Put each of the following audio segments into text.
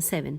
7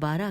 12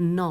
9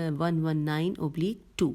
119/2।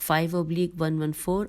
5/114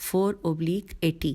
4/80।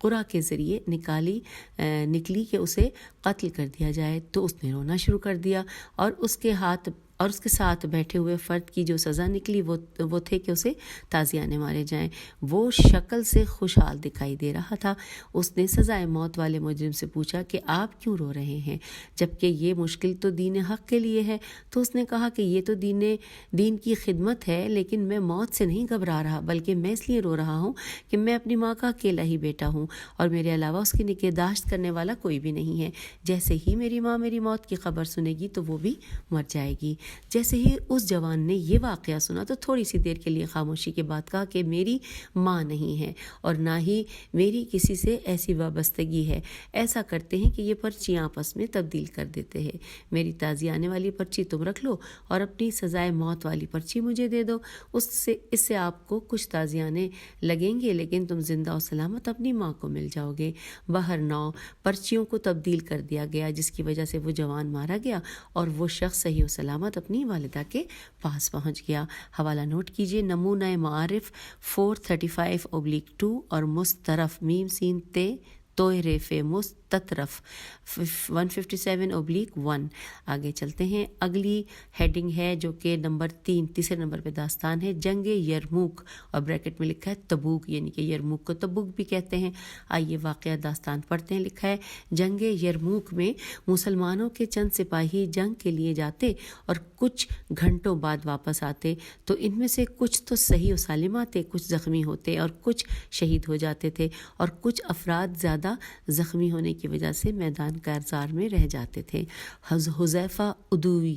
قرہ کے ذریعے نکلی کہ اسے قتل کر دیا جائے، تو اس نے رونا شروع کر دیا، اور اس کے ساتھ بیٹھے ہوئے فرد کی جو سزا نکلی وہ تھے کہ اسے تازیانے مارے جائیں۔ وہ شکل سے خوشحال دکھائی دے رہا تھا۔ اس نے سزائے موت والے مجرم سے پوچھا کہ آپ کیوں رو رہے ہیں، جبکہ یہ مشکل تو دین حق کے لیے ہے؟ تو اس نے کہا کہ یہ تو دین کی خدمت ہے، لیکن میں موت سے نہیں گھبرا رہا، بلکہ میں اس لیے رو رہا ہوں کہ میں اپنی ماں کا اکیلا ہی بیٹا ہوں، اور میرے علاوہ اس کی نگہداشت کرنے والا کوئی بھی نہیں ہے۔ جیسے ہی میری ماں میری موت کی خبر سنے گی تو وہ بھی مر جائے گی۔ جیسے ہی اس جوان نے یہ واقعہ سنا تو تھوڑی سی دیر کے لیے خاموشی کے بعد کہا کہ میری ماں نہیں ہے، اور نہ ہی میری کسی سے ایسی وابستگی ہے۔ ایسا کرتے ہیں کہ یہ پرچیاں آپس میں تبدیل کر دیتے ہیں۔ میری تازیانے والی پرچی تم رکھ لو، اور اپنی سزائے موت والی پرچی مجھے دے دو۔ اس سے آپ کو کچھ تازیانے لگیں گے، لیکن تم زندہ و سلامت اپنی ماں کو مل جاؤ گے۔ بہر نو پرچیوں کو تبدیل کر دیا گیا، جس کی وجہ سے وہ جوان مارا گیا، اور وہ شخص صحیح و سلامت اپنی والدہ کے پاس پہنچ گیا۔ حوالہ نوٹ کیجئے، نمونہ معارف 435/2 اور مسترف میم سین تے توئے ریفے مستطرف 157/1۔ آگے چلتے ہیں، اگلی ہیڈنگ ہے جو کہ تیسرے نمبر پہ داستان ہے، جنگ یرموک، اور بریکٹ میں لکھا ہے تبوک، یعنی کہ یرموک کو تبوک بھی کہتے ہیں۔ آئیے واقعہ داستان پڑھتے ہیں۔ لکھا ہے، جنگ یرموک میں مسلمانوں کے چند سپاہی جنگ کے لیے جاتے اور کچھ گھنٹوں بعد واپس آتے، تو ان میں سے کچھ تو صحیح و سالم آتے، کچھ زخمی ہوتے اور کچھ شہید ہو جاتے تھے، اور کچھ افراد زیادہ زخمی ہونے کی وجہ سے میدان کارزار میں رہ جاتے تھے۔ حذیفہ ادوی،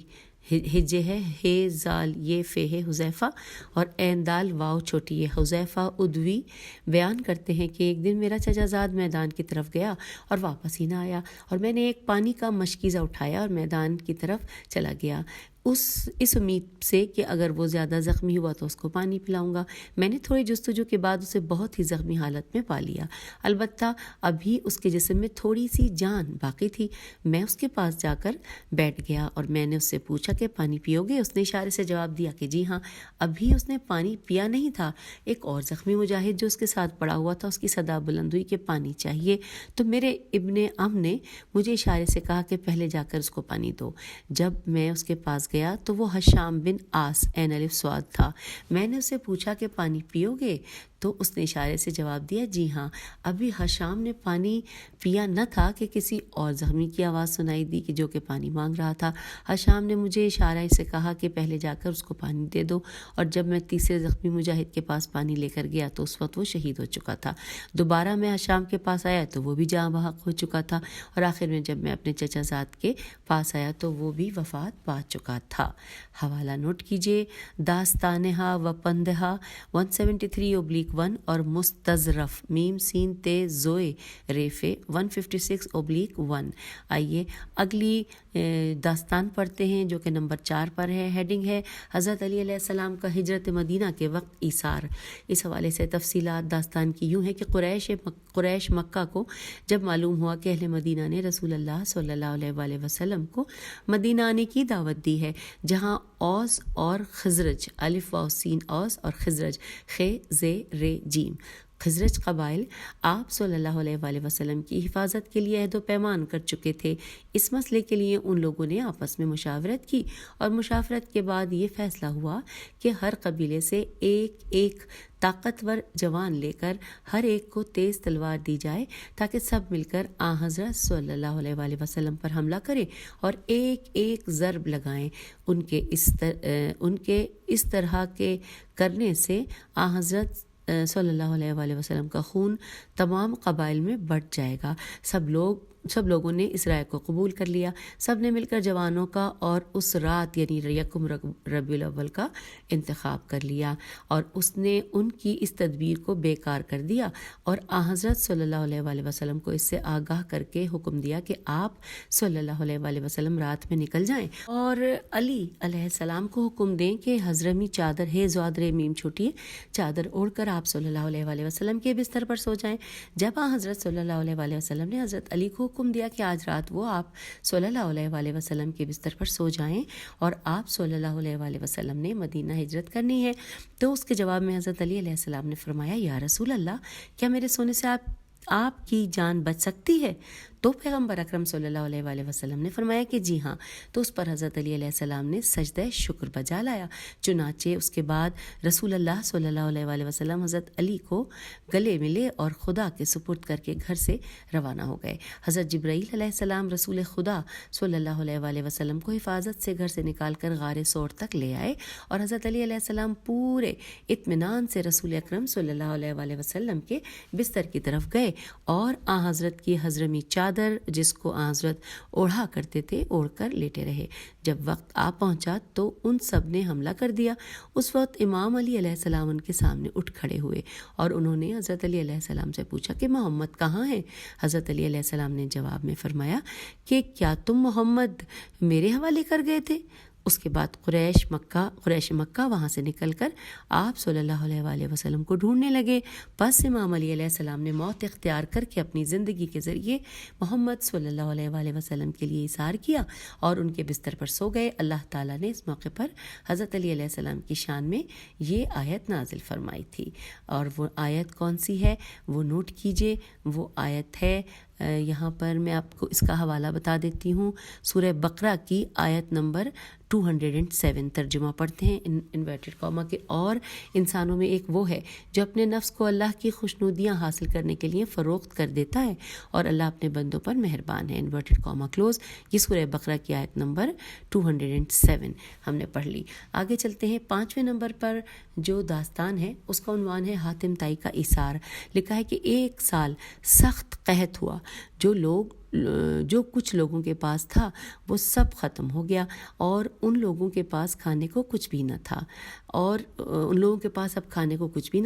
ہجے ہے ہے زال یہ فے ہے حذیفہ، اور عین دال واو چھوٹی ہے، حذیفہ ادوی بیان کرتے ہیں کہ ایک دن میرا چچا زاد میدان کی طرف گیا اور واپس ہی نہ آیا، اور میں نے ایک پانی کا مشکیزہ اٹھایا اور میدان کی طرف چلا گیا، اس امید سے کہ اگر وہ زیادہ زخمی ہوا تو اس کو پانی پلاؤں گا۔ میں نے تھوڑی جستجو کے بعد اسے بہت ہی زخمی حالت میں پا لیا، البتہ ابھی اس کے جسم میں تھوڑی سی جان باقی تھی۔ میں اس کے پاس جا کر بیٹھ گیا اور میں نے اس سے پوچھا کہ پانی پیو گے؟ اس نے اشارے سے جواب دیا کہ جی ہاں۔ ابھی اس نے پانی پیا نہیں تھا، ایک اور زخمی مجاہد جو اس کے ساتھ پڑا ہوا تھا، اس کی صدا بلند ہوئی کہ پانی چاہیے، تو میرے ابن عم نے مجھے اشارے سے کہا کہ پہلے جا کر اس کو پانی دو۔ جب میں اس کے پاس گیا تو وہ ہشام بن آس عین الف صاد تھا۔ میں نے اسے پوچھا کہ پانی پیو گے؟ تو اس نے اشارے سے جواب دیا جی ہاں۔ ابھی ہشام نے پانی پیا نہ تھا کہ کسی اور زخمی کی آواز سنائی دی کہ جو کہ پانی مانگ رہا تھا۔ ہشام نے مجھے اشارہ سے کہا کہ پہلے جا کر اس کو پانی دے دو، اور جب میں تیسرے زخمی مجاہد کے پاس پانی لے کر گیا تو اس وقت وہ شہید ہو چکا تھا۔ دوبارہ میں ہشام کے پاس آیا تو وہ بھی جاں بحق ہو چکا تھا، اور آخر میں جب میں اپنے چچا زاد کے پاس آیا تو وہ بھی وفات پا چکا تھا۔ حوالہ نوٹ کیجئے، داستانہا و پندہا 173/1 اور مستظرف میم سین تے زوئے ریفے 156/1۔ آئیے اگلی داستان پڑھتے ہیں جو کہ نمبر 4 پر ہے۔ ہیڈنگ ہے، حضرت علی علیہ السلام کا ہجرت مدینہ کے وقت ایثار۔ اس حوالے سے تفصیلات داستان کی یوں ہے کہ قریش مکہ کو جب معلوم ہوا کہ اہل مدینہ نے رسول اللہ صلی اللہ علیہ وآلہ وسلم کو مدینہ آنے کی دعوت دی ہے، جہاں اوس اور خزرج، الف واو سین اوس اور خزرج خ ز ر جیم، خزرج قبائل آپ صلی اللہ علیہ وآلہ وسلم کی حفاظت کے لیے عہد و پیمان کر چکے تھے۔ اس مسئلے کے لیے ان لوگوں نے آپس میں مشاورت کی، اور مشاورت کے بعد یہ فیصلہ ہوا کہ ہر قبیلے سے ایک طاقتور جوان لے کر ہر ایک کو تیز تلوار دی جائے، تاکہ سب مل کر حضرت صلی اللہ علیہ وآلہ وسلم پر حملہ کریں اور ایک ضرب لگائیں۔ ان کے اس طرح کے کرنے سے حضرت صلی اللہ علیہ وآلہ وسلم کا خون تمام قبائل میں بڑھ جائے گا۔ سب لوگوں نے اس رائے کو قبول کر لیا۔ سب نے مل کر جوانوں کا اور اس رات یعنی یکم ربیع الاول کا انتخاب کر لیا، اور اس نے ان کی اس تدبیر کو بیکار کر دیا، اور حضرت صلی اللہ علیہ وآلہ وسلم کو اس سے آگاہ کر کے حکم دیا کہ آپ صلی اللہ علیہ وآلہ وسلم رات میں نکل جائیں، اور علی علیہ السلام کو حکم دیں کہ حضرمی چادر ہے زوادر میم چھوٹی چادر اوڑھ کر آپ صلی اللہ علیہ وآلہ وسلم کے بستر پر سو جائیں۔ جب حضرت صلی اللہ علیہ وآلہ وسلم نے حضرت علی کو حکم دیا کہ آج رات وہ آپ صلی اللہ علیہ وآلہ وسلم کے بستر پر سو جائیں، اور آپ صلی اللہ علیہ وآلہ وسلم نے مدینہ ہجرت کرنی ہے، تو اس کے جواب میں حضرت علی علیہ السلام نے فرمایا، یا رسول اللہ، کیا میرے سونے سے آپ آپ کی جان بچ سکتی ہے؟ تو پیغمبر اکرم صلی اللہ علیہ وآلہ وسلم نے فرمایا کہ جی ہاں. تو اس پر حضرت علی علیہ السلام نے سجدہ شکر بجا لایا. چنانچہ اس کے بعد رسول اللہ صلی اللہ علیہ وآلہ وسلم حضرت علی کو گلے ملے اور خدا کے سپرد کر کے گھر سے روانہ ہو گئے. حضرت جبرائیل علیہ السلام رسول خدا صلی اللہ علیہ وآلہ وسلم کو حفاظت سے گھر سے نکال کر غار ثور تک لے آئے اور حضرت علی علیہ السلام پورے اطمینان سے رسول اکرم صلی اللہ علیہ وآلہ وسلم کے بستر کی طرف گئے اور آن حضرت کی حضرمی چادر جس کو آن حضرت اوڑھا کرتے تھے اوڑھ کر لیٹے رہے. جب وقت آ پہنچا تو ان سب نے حملہ کر دیا. اس وقت امام علی علیہ السلام ان کے سامنے اٹھ کھڑے ہوئے اور انہوں نے حضرت علی علیہ السلام سے پوچھا کہ محمد کہاں ہیں؟ حضرت علی علیہ السلام نے جواب میں فرمایا کہ کیا تم محمد میرے حوالے کر گئے تھے؟ اس کے بعد قریش مکہ وہاں سے نکل کر آپ صلی اللہ علیہ وآلہ وسلم کو ڈھونڈنے لگے. پس امام علی علیہ السلام نے موت اختیار کر کے اپنی زندگی کے ذریعے محمد صلی اللہ علیہ وآلہ وسلم کے لیے اثار کیا اور ان کے بستر پر سو گئے. اللہ تعالیٰ نے اس موقع پر حضرت علی علیہ السلام کی شان میں یہ آیت نازل فرمائی تھی. اور وہ آیت کون سی ہے وہ نوٹ کیجئے. وہ آیت ہے یہاں پر میں آپ کو اس کا حوالہ بتا دیتی ہوں. سورہ بقرہ کی آیت نمبر 207. ترجمہ پڑھتے ہیں انورٹڈ کاما کے. اور انسانوں میں ایک وہ ہے جو اپنے نفس کو اللہ کی خوشنودیاں حاصل کرنے کے لیے فروخت کر دیتا ہے اور اللہ اپنے بندوں پر مہربان ہے. Inverted comma close. یہ سورہ بقرہ کی آیت نمبر 207 ہم نے پڑھ لی. آگے چلتے ہیں. 5ویں نمبر پر جو داستان ہے اس کا عنوان ہے حاتم طائی کا ایثار. لکھا ہے کہ 1 سال سخت قحط ہوا. جو کچھ لوگوں کے پاس تھا وہ سب ختم ہو گیا اور ان لوگوں کے پاس کھانے کو کچھ بھی نہ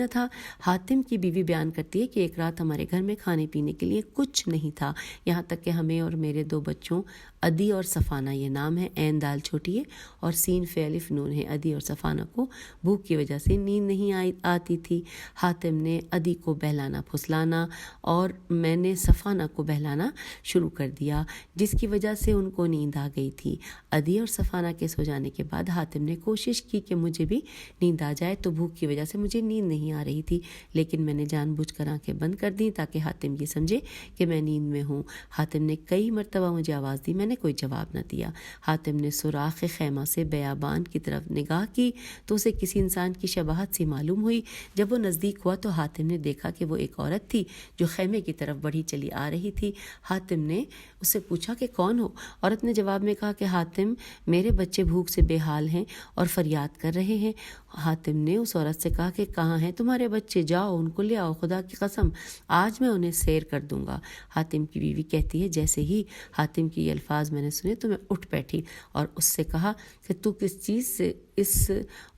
تھا. حاتم کی بیوی بیان کرتی ہے کہ ایک رات ہمارے گھر میں کھانے پینے کے لیے کچھ نہیں تھا، یہاں تک کہ ہمیں اور میرے 2 بچوں عدی اور صفانہ، یہ نام ہے، عین دال چھوٹی ہے اور سین فے الف نون ہے، عدی اور صفانہ کو بھوک کی وجہ سے نیند نہیں آتی تھی. حاتم نے عدی کو بہلانا پھسلانا اور میں نے صفانہ کو بہلانا شروع کر دیا، جس کی وجہ سے ان کو نیند آ گئی تھی. عدی اور صفانہ کے سو جانے کے بعد حاتم نے کوشش کی کہ مجھے بھی نیند آ جائے، تو بھوک کی وجہ سے مجھے نیند نہیں آ رہی تھی، لیکن میں نے جان بوجھ کر آنکھیں بند کر دیں تاکہ حاتم یہ سمجھے کہ میں نیند میں ہوں. حاتم نے کئی مرتبہ مجھے آواز دی، میں نے کوئی جواب نہ دیا. حاتم نے سوراخ خیمہ سے بیابان کی طرف نگاہ کی تو اسے کسی انسان کی شباہت سی معلوم ہوئی. جب وہ نزدیک ہوا تو حاتم نے دیکھا کہ وہ ایک عورت تھی جو خیمے کی طرف بڑھی چلی آ رہی تھی. حاتم نے اس سے پوچھا کہ کون ہو؟ عورت نے جواب میں کہا کہ حاتم، میرے بچے بھوک سے بے حال ہیں اور فریاد کر رہے ہیں. حاتم نے اس عورت سے کہا کہ کہاں ہیں تمہارے بچے؟ جاؤ ان کو لے آؤ، خدا کی قسم آج میں انہیں سیر کر دوں گا. حاتم کی بیوی کہتی ہے جیسے ہی حاتم کی یہ الفاظ میں نے سنے تو میں اٹھ بیٹھی اور اس سے کہا کہ تو کس چیز سے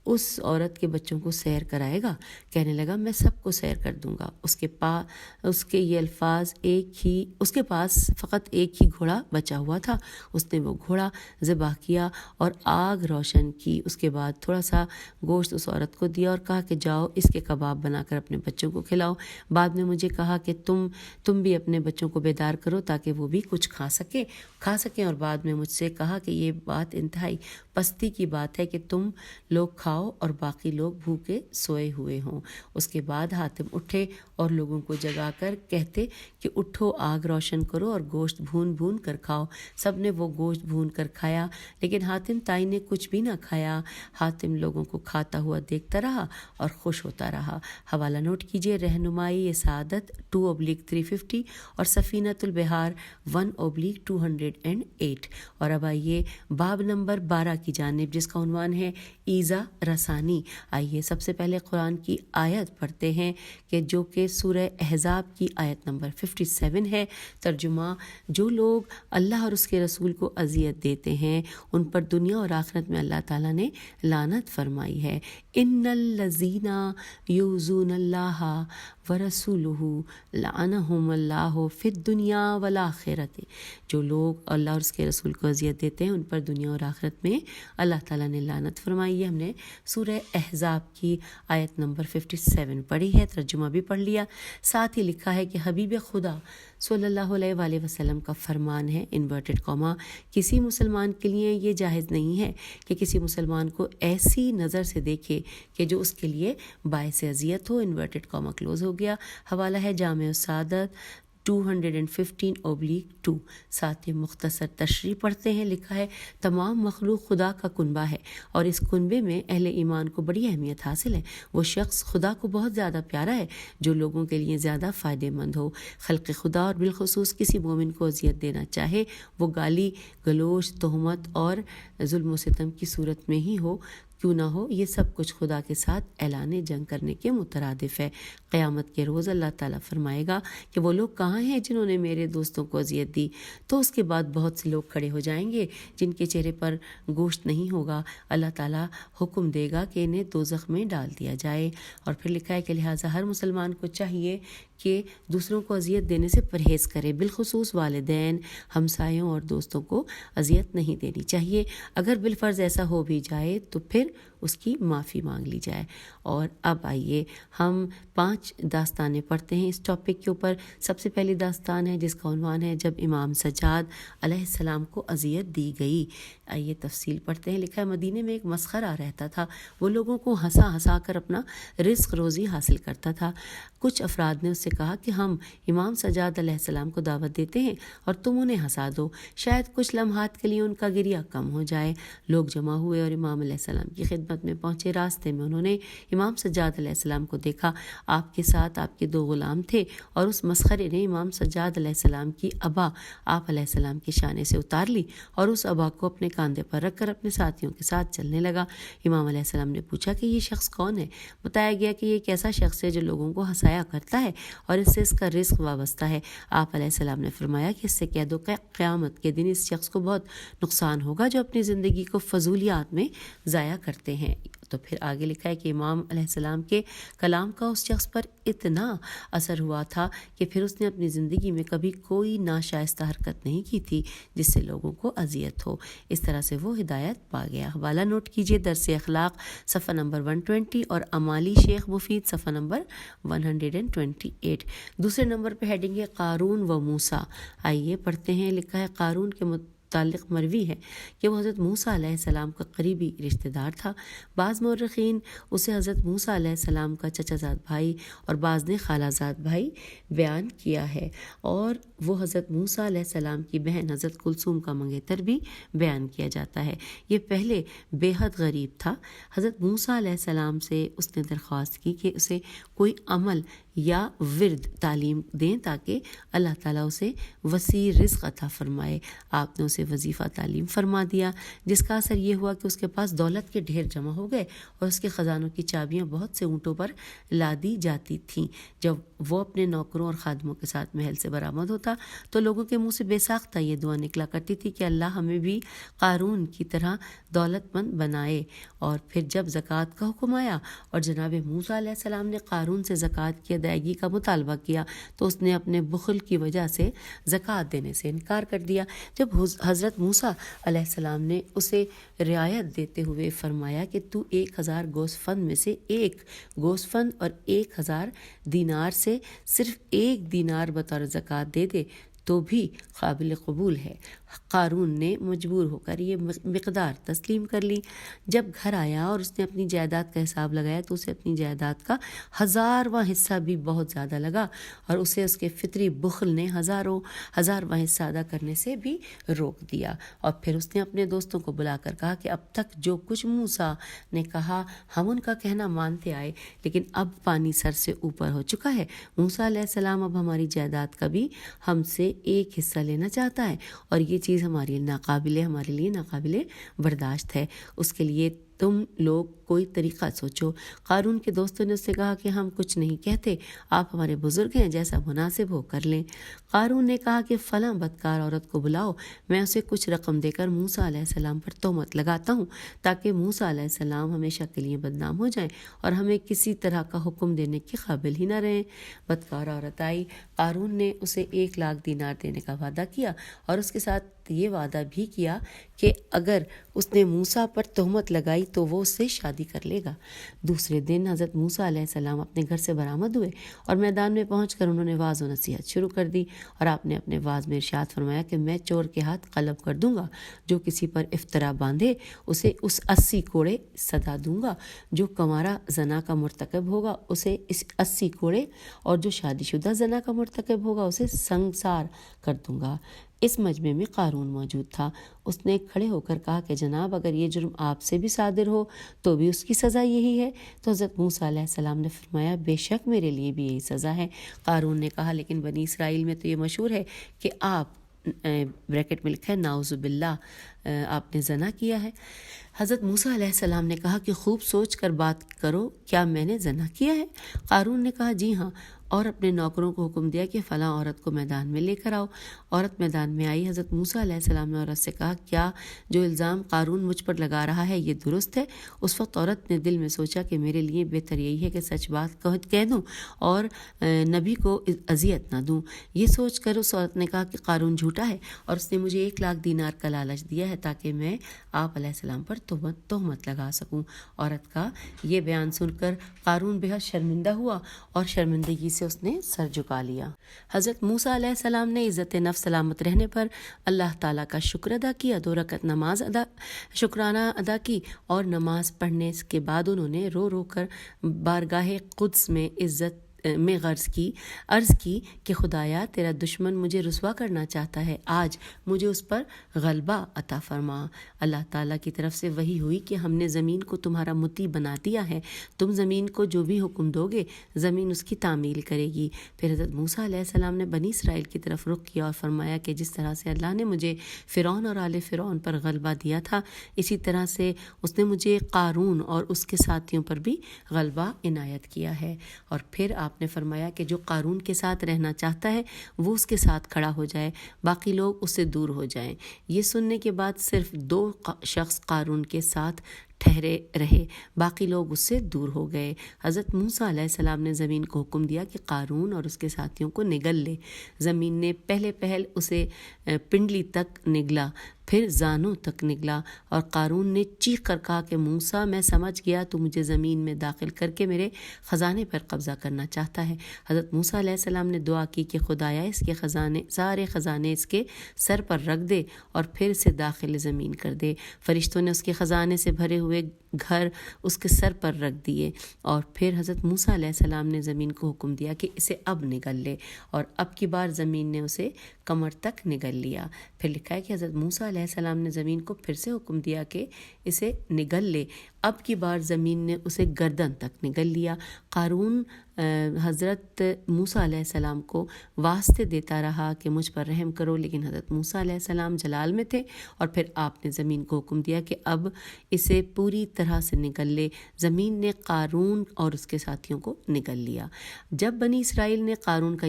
اس عورت کے بچوں کو سیر کرائے گا؟ کہنے لگا میں سب کو سیر کر دوں گا. اس کے یہ الفاظ اس کے پاس فقط ایک ہی گھوڑا بچا ہوا تھا. اس نے وہ گھوڑا ذبح کیا اور آگ روشن کی. اس کے بعد تھوڑا سا گوشت اس عورت کو دیا اور کہا کہ جاؤ اس کے کباب بنا کر اپنے بچوں کو کھلاؤ. بعد میں مجھے کہا کہ تم بھی اپنے بچوں کو بیدار کرو تاکہ وہ بھی کچھ کھا سکیں اور بعد میں مجھ سے کہا کہ یہ بات انتہائی پستی کی بات ہے کہ تم لوگ کھاؤ اور باقی لوگ بھوکے سوئے ہوئے ہوں. اس کے بعد حاتم اٹھے اور لوگوں کو جگا کر کہتے کہ اٹھو، آگ روشن کرو اور گوشت بھون کر کھاؤ. سب نے وہ گوشت بھون کر کھایا، لیکن حاتم طائی نے کچھ بھی نہ کھایا. حاتم لوگوں کو کھاتا ہوا دیکھتا رہا اور خوش ہوتا رہا. حوالہ نوٹ کیجیے، رہنمائی سعادت 2/350 اور سفینۃ البحار 1/208. اور اب آئیے باب نمبر 12 کی جانب، جس کا عنوان ہے ایذا رسانی. آئیے سب سے پہلے قرآن کی آیت پڑھتے ہیں کہ جو کہ سورہ احزاب کی آیت نمبر 57 ہے. ترجمہ: جو لوگ اللہ اور اس کے رسول کو اذیت دیتے ہیں ان پر دنیا اور آخرت میں اللہ تعالیٰ نے لعنت فرمائی ہے. ان الذین یؤذون اللہ ورسولہ لعنہم اللہ فی الدنیا والآخرۃ. جو لوگ اللہ اور اس کے رسول کو اذیت دیتے ہیں ان پر دنیا اور آخرت میں اللہ تعالیٰ نے لعنت فرمائی ہے. ہم نے سورہ احزاب کی آیت نمبر 57 پڑھی ہے، ترجمہ بھی پڑھ لیا. ساتھ ہی لکھا ہے کہ حبیب خدا صلی اللہ علیہ وآلہ وسلم کا فرمان ہے، انورٹڈ کاما، کسی مسلمان کے لیے یہ جائز نہیں ہے کہ کسی مسلمان کو ایسی نظر سے دیکھے کہ جو اس کے لیے باعث اذیت ہو. انورٹڈ کاما کلوز ہو گیا۔ حوالہ ہے جامع السعادت 215/2۔ ساتھ ہی مختصر تشریح پڑھتے ہیں۔ لکھا ہے تمام مخلوق خدا کا کنبہ ہے اور اس کنبے میں اہل ایمان کو بڑی اہمیت حاصل ہے۔ وہ شخص خدا کو بہت زیادہ پیارا ہے جو لوگوں کے لیے زیادہ فائدہ مند ہو۔ خلق خدا اور بالخصوص کسی مومن کو اذیت دینا چاہے وہ گالی گلوچ، تہمت اور ظلم و ستم کی صورت میں ہی ہو کیوں نہ ہو، یہ سب کچھ خدا کے ساتھ اعلان جنگ کرنے کے مترادف ہے۔ قیامت کے روز اللہ تعالیٰ فرمائے گا کہ وہ لوگ کہاں ہیں جنہوں نے میرے دوستوں کو اذیت دی، تو اس کے بعد بہت سے لوگ کھڑے ہو جائیں گے جن کے چہرے پر گوشت نہیں ہوگا۔ اللہ تعالیٰ حکم دے گا کہ انہیں دوزخ میں ڈال دیا جائے۔ اور پھر لکھا ہے کہ لہٰذا ہر مسلمان کو چاہیے کہ دوسروں کو اذیت دینے سے پرہیز کرے، بالخصوص والدین، ہمسایوں اور دوستوں کو اذیت نہیں دینی چاہیے۔ اگر بالفرض ایسا ہو بھی جائے تو پھر اس کی معافی مانگ لی جائے۔ اور اب آئیے ہم 5 داستانیں پڑھتے ہیں اس ٹاپک کے اوپر۔ سب سے پہلی داستان ہے جس کا عنوان ہے جب امام سجاد علیہ السلام کو اذیت دی گئی۔ آئیے تفصیل پڑھتے ہیں۔ لکھا ہے مدینے میں ایک مسخرہ رہتا تھا، وہ لوگوں کو ہنسا ہنسا کر اپنا رزق روزی حاصل کرتا تھا۔ کچھ افراد نے اس سے کہا کہ ہم امام سجاد علیہ السلام کو دعوت دیتے ہیں اور تم انہیں ہنسا دو، شاید کچھ لمحات کے لیے ان کا گریہ کم ہو جائے۔ لوگ جمع ہوئے اور امام علیہ السلام کی خدمت میں پہنچے۔ راستے میں انہوں نے امام سجاد علیہ السلام کو دیکھا۔ آپ کے ساتھ آپ کے 2 غلام تھے اور اس مسخرے نے امام سجاد علیہ السلام کی ابا آپ علیہ السلام کے شانے سے اتار لی اور اس ابا کو اپنے کاندھے پر رکھ کر اپنے ساتھیوں کے ساتھ چلنے لگا۔ امام علیہ السلام نے پوچھا کہ یہ شخص کون ہے؟ بتایا گیا کہ یہ ایک ایسا شخص ہے جو لوگوں کو ہنسایا کرتا ہے اور اس سے اس کا رزق وابستہ ہے۔ آپ علیہ السلام نے فرمایا کہ اس سے کہہ دو کہ قیامت کے دن اس شخص کو بہت نقصان ہوگا جو اپنی زندگی کو فضولیات میں ضائع کرتے ہیں۔ تو پھر آگے لکھا ہے کہ امام علیہ السلام کے کلام کا اس شخص پر اتنا اثر ہوا تھا کہ پھر اس نے اپنی زندگی میں کبھی کوئی ناشائستہ حرکت نہیں کی تھی جس سے لوگوں کو اذیت ہو۔ اس طرح سے وہ ہدایت پا گیا۔ حوالہ نوٹ کیجیے، درس اخلاق صفحہ نمبر 120 اور امالی شیخ مفید صفحہ نمبر 128۔ دوسرے نمبر پہ ہیڈنگ ہے قارون و موسیٰ۔ آئیے پڑھتے ہیں۔ لکھا ہے قارون کے متعلق مروی ہے کہ وہ حضرت موسیٰ علیہ السلام کا قریبی رشتہ دار تھا۔ بعض مورخین اسے حضرت موسیٰ علیہ السلام کا چچا زاد بھائی اور بعض نے خالہ زاد بھائی بیان کیا ہے، اور وہ حضرت موسیٰ علیہ السلام کی بہن حضرت کلثوم کا منگیتر بھی بیان کیا جاتا ہے۔ یہ پہلے بے حد غریب تھا۔ حضرت موسیٰ علیہ السلام سے اس نے درخواست کی کہ اسے کوئی عمل یا ورد تعلیم دیں تاکہ اللہ تعالیٰ اسے وسیع رزق عطا فرمائے۔ آپ نے اسے وظیفہ تعلیم فرما دیا، جس کا اثر یہ ہوا کہ اس کے پاس دولت کے ڈھیر جمع ہو گئے اور اس کے خزانوں کی چابیاں بہت سے اونٹوں پر لادی جاتی تھیں۔ جب وہ اپنے نوکروں اور خادموں کے ساتھ محل سے برآمد ہوتا تو لوگوں کے منہ سے بے ساختہ یہ دعا نکلا کرتی تھی کہ اللہ ہمیں بھی قارون کی طرح دولت مند بنائے۔ اور پھر جب زکوٰۃ کا حکم آیا اور جناب موسیٰ علیہ السلام نے قارون سے زکوٰۃ کی ادائیگی کا مطالبہ کیا تو اس نے اپنے بخل کی وجہ سے زکوٰۃ دینے سے انکار کر دیا۔ جب حضرت موسیٰ علیہ السلام نے اسے رعایت دیتے ہوئے فرمایا کہ تو 1000 گوسفند میں سے ایک گوسفند اور 1000 دینار سے صرف 1 دینار بطور زکوٰۃ دے دے تو بھی قابل قبول ہے، قارون نے مجبور ہو کر یہ مقدار تسلیم کر لی۔ جب گھر آیا اور اس نے اپنی جائیداد کا حساب لگایا تو اسے اپنی جائیداد کا 1000واں حصہ بھی بہت زیادہ لگا اور اسے اس کے فطری بخل نے 1000واں حصہ ادا کرنے سے بھی روک دیا۔ اور پھر اس نے اپنے دوستوں کو بلا کر کہا کہ اب تک جو کچھ موسیٰ نے کہا ہم ان کا کہنا مانتے آئے، لیکن اب پانی سر سے اوپر ہو چکا ہے۔ موسیٰ علیہ السلام اب ہماری جائیداد کا بھی ہم سے ایک حصہ لینا چاہتا ہے اور یہ چیز ہمارے لیے ناقابل برداشت ہے۔ اس کے لیے تم لوگ کوئی طریقہ سوچو۔ قارون کے دوستوں نے اس سے کہا کہ ہم کچھ نہیں کہتے، آپ ہمارے بزرگ ہیں، جیسا مناسب ہو کر لیں۔ قارون نے کہا کہ فلاں بدکار عورت کو بلاؤ، میں اسے کچھ رقم دے کر موسیٰ علیہ السلام پر تہمت لگاتا ہوں تاکہ موسیٰ علیہ السلام ہمیشہ کے لیے بدنام ہو جائیں اور ہمیں کسی طرح کا حکم دینے کے قابل ہی نہ رہیں۔ بدکار عورت آئی، قارون نے اسے 1 لاکھ دینار دینے کا وعدہ کیا اور اس کے ساتھ یہ وعدہ بھی کیا کہ اگر اس نے موسیٰ پر تہمت لگائی تو وہ اس سے شادی شادی کر لے گا۔ دوسرے دن حضرت موسیٰ علیہ السلام اپنے گھر سے برآمد ہوئے اور میدان میں پہنچ کر انہوں نے واعظ و نصیحت شروع کر دی، اور آپ نے اپنے واعظ میں ارشاد فرمایا کہ میں چور کے ہاتھ قلب کر دوں گا، جو کسی پر افطرا باندھے اسے اس 80 کوڑے سزا دوں گا، جو کنوارا زنا کا مرتکب ہوگا اسے اس 80 کوڑے، اور جو شادی شدہ زنا کا مرتکب ہوگا اسے سنگسار کر دوں گا۔ اس مجمع میں قارون موجود تھا۔ اس نے کھڑے ہو کر کہا کہ جناب، اگر یہ جرم آپ سے بھی صادر ہو تو بھی اس کی سزا یہی ہے؟ تو حضرت موسیٰ علیہ السلام نے فرمایا بے شک میرے لیے بھی یہی سزا ہے۔ قارون نے کہا لیکن بنی اسرائیل میں تو یہ مشہور ہے کہ آپ بریکٹ میں لکھا ہے نعوذ باللہ آپ نے زنا کیا ہے۔ حضرت موسیٰ علیہ السلام نے کہا کہ خوب سوچ کر بات کرو، کیا میں نے زنا کیا ہے؟ قارون نے کہا جی ہاں، اور اپنے نوکروں کو حکم دیا کہ فلاں عورت کو میدان میں لے کر آؤ۔ عورت میدان میں آئی۔ حضرت موسیٰ علیہ السلام نے عورت سے کہا کیا جو الزام قارون مجھ پر لگا رہا ہے یہ درست ہے؟ اس وقت عورت نے دل میں سوچا کہ میرے لیے بہتر یہی ہے کہ سچ بات کہہ دوں اور نبی کو اذیت نہ دوں۔ یہ سوچ کر اس عورت نے کہا کہ قارون جھوٹا ہے اور اس نے مجھے 1 لاکھ دینار کا لالچ دیا ہے تاکہ میں آپ علیہ السلام پر تہمت لگا سکوں۔ عورت کا یہ بیان سن کر قارون بہت شرمندہ ہوا اور شرمندگی سے اس نے سر جھکا لیا۔ حضرت موسیٰ علیہ السلام نے عزت نفس سلامت رہنے پر اللہ تعالیٰ کا شکر ادا کیا، 2 رکعت نماز شکرانہ ادا کی، اور نماز پڑھنے کے بعد انہوں نے رو رو کر بارگاہ قدس میں عزت میں عرض کی کہ خدایا تیرا دشمن مجھے رسوا کرنا چاہتا ہے، آج مجھے اس پر غلبہ عطا فرما۔ اللہ تعالیٰ کی طرف سے وحی ہوئی کہ ہم نے زمین کو تمہارا مطیع بنا دیا ہے، تم زمین کو جو بھی حکم دو گے زمین اس کی تعمیل کرے گی۔ پھر حضرت موسیٰ علیہ السلام نے بنی اسرائیل کی طرف رخ کیا اور فرمایا کہ جس طرح سے اللہ نے مجھے فرعون اور آل فرعون پر غلبہ دیا تھا، اسی طرح سے اس نے مجھے قارون اور اس کے ساتھیوں پر بھی غلبہ عنایت کیا ہے۔ اور پھر آپ نے فرمایا کہ جو قارون کے ساتھ رہنا چاہتا ہے وہ اس کے ساتھ کھڑا ہو جائے، باقی لوگ اس سے دور ہو جائیں۔ یہ سننے کے بعد صرف 2 شخص قارون کے ساتھ ٹھہرے رہے، باقی لوگ اس سے دور ہو گئے۔ حضرت موسیٰ علیہ السلام نے زمین کو حکم دیا کہ قارون اور اس کے ساتھیوں کو نگل لے۔ زمین نے پہل اسے پنڈلی تک نگلا، پھر زانوں تک نگلا، اور قارون نے چیخ کر کہا کہ موسیٰ میں سمجھ گیا تو مجھے زمین میں داخل کر کے میرے خزانے پر قبضہ کرنا چاہتا ہے۔ حضرت موسیٰ علیہ السلام نے دعا کی کہ خدایا اس کے سارے خزانے اس کے سر پر رکھ دے اور پھر اسے داخل زمین کر دے۔ فرشتوں نے اس کے خزانے سے بھرے ہوئے گھر اس کے سر پر رکھ دیے، اور پھر حضرت موسیٰ علیہ السلام نے زمین کو حکم دیا کہ اسے اب نگل لے، اور اب کی بار زمین نے اسے کمر تک نگل لیا۔ پھر لکھا ہے کہ حضرت موسیٰ علیہ السلام نے زمین کو پھر سے حکم دیا کہ اسے نگل لے، اب کی بار زمین نے اسے گردن تک نگل لیا۔ قارون حضرت موسیٰ علیہ السلام کو واسطے دیتا رہا کہ مجھ پر رحم کرو، لیکن حضرت موسیٰ علیہ السلام جلال میں تھے، اور پھر آپ نے زمین کو حکم دیا کہ اب اسے پوری طرح سے نگل لے۔ زمین نے قارون اور اس کے ساتھیوں کو نگل لیا۔ جب بنی اسرائیل نے قارون کا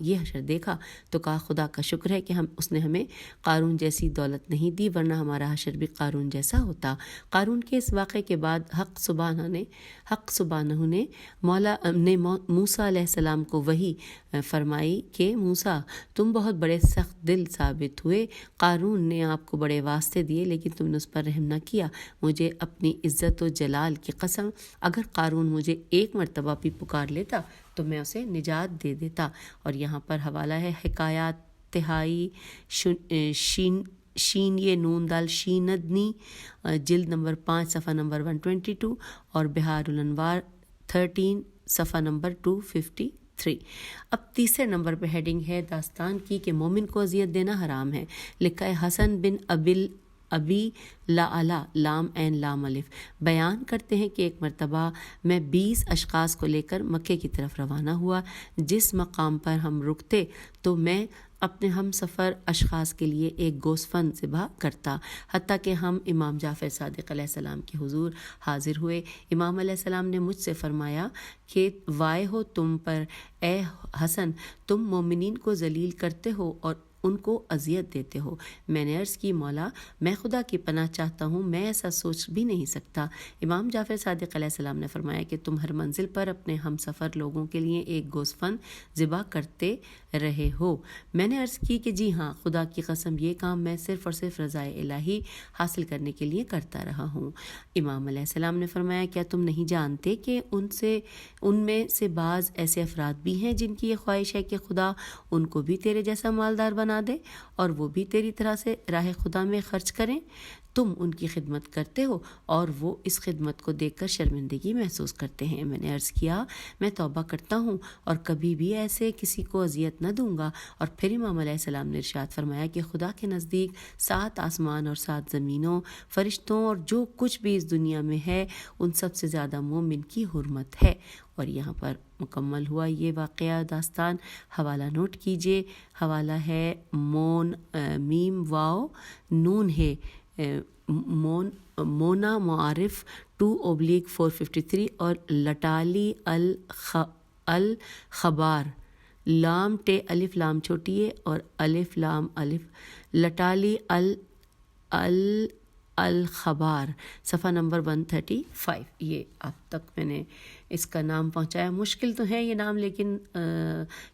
یہ حشر دیکھا تو کہا خدا کا شکر ہے کہ اس نے ہمیں قارون جیسی دولت نہیں دی، ورنہ ہمارا حشر بھی قارون جیسا ہوتا۔ قارون کے اس واقعے کے بعد حق سبحانہ نے موسیٰ علیہ السلام کو وحی فرمائی کہ موسیٰ تم بہت بڑے سخت دل ثابت ہوئے، قارون نے آپ کو بڑے واسطے دیے لیکن تم نے اس پر رحم نہ کیا۔ مجھے اپنی عزت و جلال کی قسم، اگر قارون مجھے 1 مرتبہ بھی پکار لیتا تو میں اسے نجات دے دیتا۔ اور یہاں پر حوالہ ہے حکایات تہائی شین یہ نون دال شیندنی، جلد نمبر 5 صفحہ نمبر 122، اور بہار الانوار 13 صفحہ نمبر 253۔ اب تیسرے نمبر پہ ہیڈنگ ہے داستان کی کہ مومن کو اذیت دینا حرام ہے۔ لکھا ہے حسن بن ابی لا لام این لام الف بیان کرتے ہیں کہ ایک مرتبہ میں 20 اشخاص کو لے کر مکے کی طرف روانہ ہوا۔ جس مقام پر ہم رکتے تو میں اپنے ہم سفر اشخاص کے لیے ایک گوسفند ذبح کرتا، حتیٰ کہ ہم امام جعفر صادق علیہ السلام کے حضور حاضر ہوئے۔ امام علیہ السلام نے مجھ سے فرمایا کہ وائے ہو تم پر اے حسن، تم مومنین کو ذلیل کرتے ہو اور ان کو اذیت دیتے ہو۔ میں نے عرض کی مولا میں خدا کی پناہ چاہتا ہوں، میں ایسا سوچ بھی نہیں سکتا۔ امام جعفر صادق علیہ السلام نے فرمایا کہ تم ہر منزل پر اپنے ہم سفر لوگوں کے لیے ایک گوسفند ذبح کرتے رہے ہو۔ میں نے عرض کی کہ جی ہاں، خدا کی قسم یہ کام میں صرف اور صرف رضائے الہی حاصل کرنے کے لیے کرتا رہا ہوں۔ امام علیہ السلام نے فرمایا کیا تم نہیں جانتے کہ ان میں سے بعض ایسے افراد بھی ہیں جن کی یہ خواہش ہے کہ خدا ان کو بھی تیرے جیسا مالدار بنا دے اور وہ بھی تیری طرح سے راہ خدا میں خرچ کریں؟ تم ان کی خدمت کرتے ہو اور وہ اس خدمت کو دیکھ کر شرمندگی محسوس کرتے ہیں۔ میں نے عرض کیا میں توبہ کرتا ہوں اور کبھی بھی ایسے کسی کو اذیت نہ دوں گا۔ اور پھر امام علیہ السلام نے ارشاد فرمایا کہ خدا کے نزدیک 7 آسمان اور 7 زمینوں، فرشتوں اور جو کچھ بھی اس دنیا میں ہے ان سب سے زیادہ مومن کی حرمت ہے۔ اور یہاں پر مکمل ہوا یہ واقعہ داستان۔ حوالہ نوٹ کیجئے، حوالہ ہے میم واو نون ہے مونا معارف 2/453 اور لٹالی الخبار لام ٹے الف لام چھوٹی ہے اور الف لام الف لٹالی الخبار صفحہ نمبر 135۔ یہ اب تک میں نے اس کا نام پہنچایا۔ مشکل تو ہے یہ نام، لیکن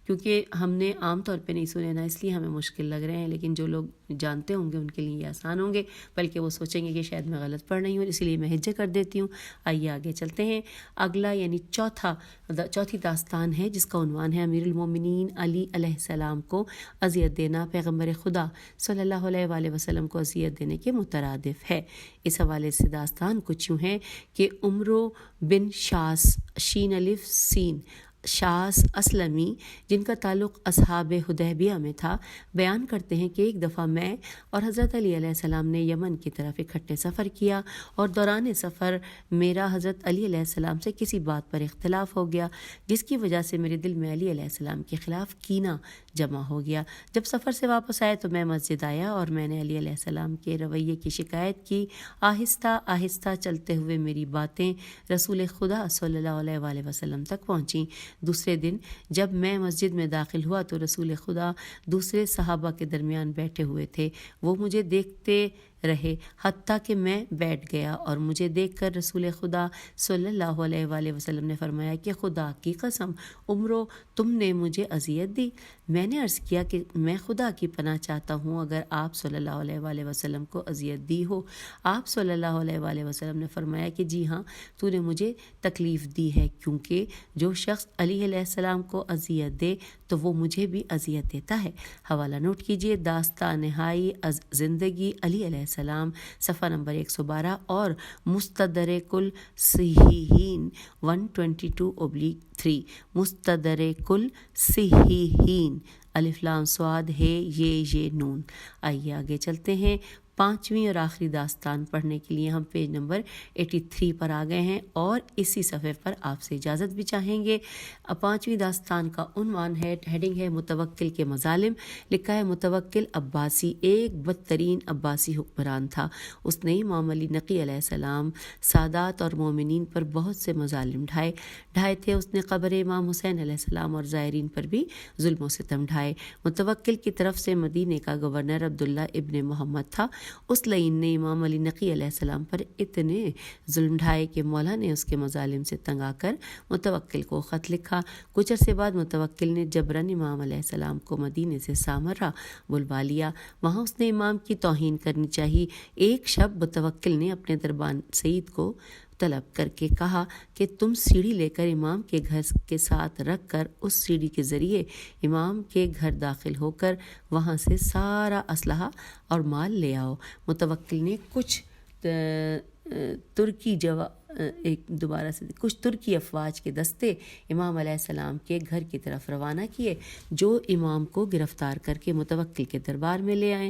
کیونکہ ہم نے عام طور پہ نہیں سنے نا، اس لیے ہمیں مشکل لگ رہے ہیں، لیکن جو لوگ جانتے ہوں گے ان کے لیے یہ آسان ہوں گے، بلکہ وہ سوچیں گے کہ شاید میں غلط پڑھ رہی ہوں، اسی لیے میں ہجے کر دیتی ہوں۔ آئیے آگے چلتے ہیں۔ اگلا یعنی چوتھی داستان ہے جس کا عنوان ہے امیر المومنین علی علیہ السلام کو اذیت دینا پیغمبر خدا صلی اللہ علیہ وآلہ وسلم کو اذیت دینے کے مترادف ہے۔ اس حوالے سے داستان کچھ یوں ہے کہ عمرو بن شاس شین الف سین شاس اسلمی، جن کا تعلق اصحاب حدیبیہ میں تھا، بیان کرتے ہیں کہ ایک دفعہ میں اور حضرت علی علیہ السلام نے یمن کی طرف اکٹھے سفر کیا اور دوران سفر میرا حضرت علی علیہ السلام سے کسی بات پر اختلاف ہو گیا، جس کی وجہ سے میرے دل میں علی علیہ السلام کے خلاف کینہ جمع ہو گیا۔ جب سفر سے واپس آئے تو میں مسجد آیا اور میں نے علی علیہ السلام کے رویے کی شکایت کی۔ آہستہ آہستہ چلتے ہوئے میری باتیں رسول خدا صلی اللہ علیہ وآلہ وسلم تک پہنچیں۔ دوسرے دن جب میں مسجد میں داخل ہوا تو رسول خدا دوسرے صحابہ کے درمیان بیٹھے ہوئے تھے۔ وہ مجھے دیکھتے رہے حتیٰ کہ میں بیٹھ گیا اور مجھے دیکھ کر رسول خدا صلی اللہ علیہ وآلہ وسلم نے فرمایا کہ خدا کی قسم عمرو تم نے مجھے اذیت دی۔ میں نے عرض کیا کہ میں خدا کی پناہ چاہتا ہوں اگر آپ صلی اللہ علیہ وآلہ وسلم کو اذیت دی ہو۔ آپ صلی اللہ علیہ وآلہ وسلم نے فرمایا کہ جی ہاں تو نے مجھے تکلیف دی ہے، کیونکہ جو شخص علی علیہ السلام کو اذیت دے تو وہ مجھے بھی اذیت دیتا ہے۔ حوالہ نوٹ کیجئے، داستان نہائی از زندگی علی علیہ السلام صفحہ نمبر 112 اور مستدرک الصحیحین 122/3 مستدرک الصحیحین الف لام صاد ہے یہ نون۔ آئیے آگے چلتے ہیں۔ 5ویں اور آخری داستان پڑھنے کے لیے ہم پیج نمبر 83 پر آ گئے ہیں اور اسی صفحے پر آپ سے اجازت بھی چاہیں گے۔ 5ویں داستان کا عنوان ہے، ہیڈنگ ہے متوکل کے مظالم۔ لکھا ہے متوکل عباسی ایک بدترین عباسی حکمران تھا۔ اس نے امام علی نقی علیہ السلام، سادات اور مومنین پر بہت سے مظالم ڈھائے تھے۔ اس نے قبر امام حسین علیہ السلام اور زائرین پر بھی ظلم و ستم ڈھائے۔ متوکل کی طرف سے مدینے کا گورنر عبداللہ ابن محمد تھا۔ اس لعین نے امام علی نقی علیہ السلام پر اتنے ظلم ڈھائے کہ مولا نے اس کے مظالم سے تنگ آ کر متوکل کو خط لکھا۔ کچھ عرصے بعد متوکل نے جبراً امام علیہ السلام کو مدینے سے سامرہ بلوا لیا۔ وہاں اس نے امام کی توہین کرنی چاہی۔ ایک شب متوکل نے اپنے دربان سعید کو طلب کر کے کہا کہ تم سیڑھی لے کر امام کے گھر کے ساتھ رکھ کر اس سیڑھی کے ذریعے امام کے گھر داخل ہو کر وہاں سے سارا اسلحہ اور مال لے آؤ۔ متوکل نے کچھ ترکی افواج کے دستے امام علیہ السلام کے گھر کی طرف روانہ کیے، جو امام کو گرفتار کر کے متوکل کے دربار میں لے آئے۔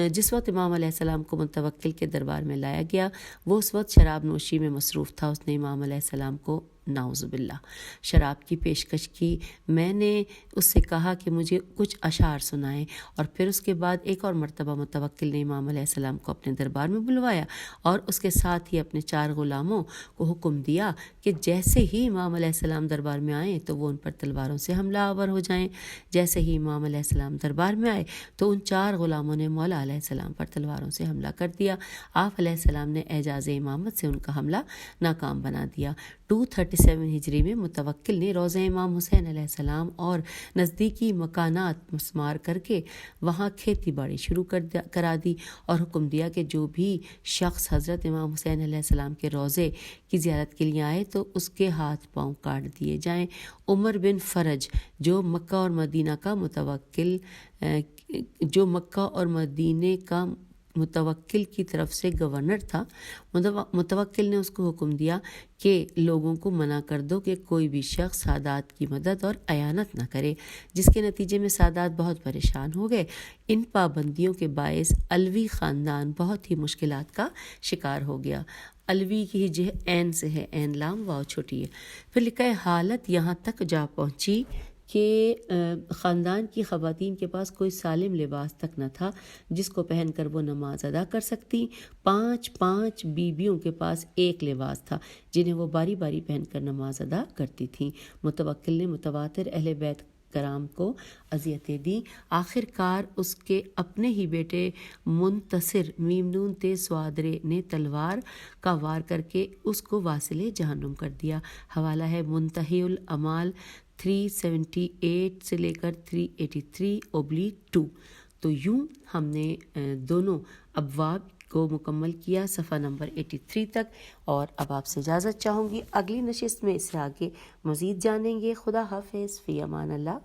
جس وقت امام علیہ السلام کو متوکل کے دربار میں لایا گیا، وہ اس وقت شراب نوشی میں مصروف تھا۔ اس نے امام علیہ السلام کو نعوذ باللہ شراب کی پیشکش کی۔ میں نے اس سے کہا کہ مجھے کچھ اشعار سنائیں، اور پھر اس کے بعد ایک اور مرتبہ متوکل نے امام علیہ السلام کو اپنے دربار میں بلوایا اور اس کے ساتھ ہی اپنے 4 غلاموں غلاموں کو حکم دیا کہ جیسے ہی امام علیہ السلام دربار میں آئیں تو وہ ان پر تلواروں سے حملہ آور ہو جائیں۔ جیسے ہی امام علیہ السلام دربار میں آئے تو ان 4 غلاموں نے مولا علیہ السلام پر تلواروں سے حملہ کر دیا۔ آپ علیہ السلام نے اعجاز امامت سے ان کا حملہ ناکام بنا دیا۔ 237 ہجری میں متوکل نے روضہ امام حسین علیہ السلام اور نزدیکی مکانات مسمار کر کے وہاں کھیتی باڑی شروع کرا دی اور حکم دیا کہ جو بھی شخص حضرت امام حسین علیہ السلام کے روضے کی زیارت کے لیے آئے تو اس کے ہاتھ پاؤں کاٹ دیے جائیں۔ عمر بن فرج جو مکہ اور مدینہ کا متوکل کی طرف سے گورنر تھا، متوکل نے اس کو حکم دیا کہ لوگوں کو منع کر دو کہ کوئی بھی شخص سادات کی مدد اور اعانت نہ کرے، جس کے نتیجے میں سادات بہت پریشان ہو گئے۔ ان پابندیوں کے باعث علوی خاندان بہت ہی مشکلات کا شکار ہو گیا۔ علوی کی جو عین سے ہے، عین لام واو چھوٹی ہے۔ پھر لکھا ہے حالت یہاں تک جا پہنچی کہ خاندان کی خواتین کے پاس کوئی سالم لباس تک نہ تھا جس کو پہن کر وہ نماز ادا کر سکتی۔ 5 بیویوں کے پاس ایک لباس تھا جنہیں وہ باری باری پہن کر نماز ادا کرتی تھیں۔ متوکل نے متواتر اہل بیت کرام کو اذیتیں دیں۔ آخر کار اس کے اپنے ہی بیٹے منتصر میمنون سوادرے نے تلوار کا وار کر کے اس کو واصل جہنم کر دیا۔ حوالہ ہے منتہی الامال 378 سے لے کر 383/2۔ تو یوں ہم نے دونوں ابواب کو مکمل کیا صفحہ نمبر 83 تک، اور اب آپ سے اجازت چاہوں گی۔ اگلی نشست میں اس سے آگے مزید جانیں گے۔ خدا حافظ، فی امان اللہ۔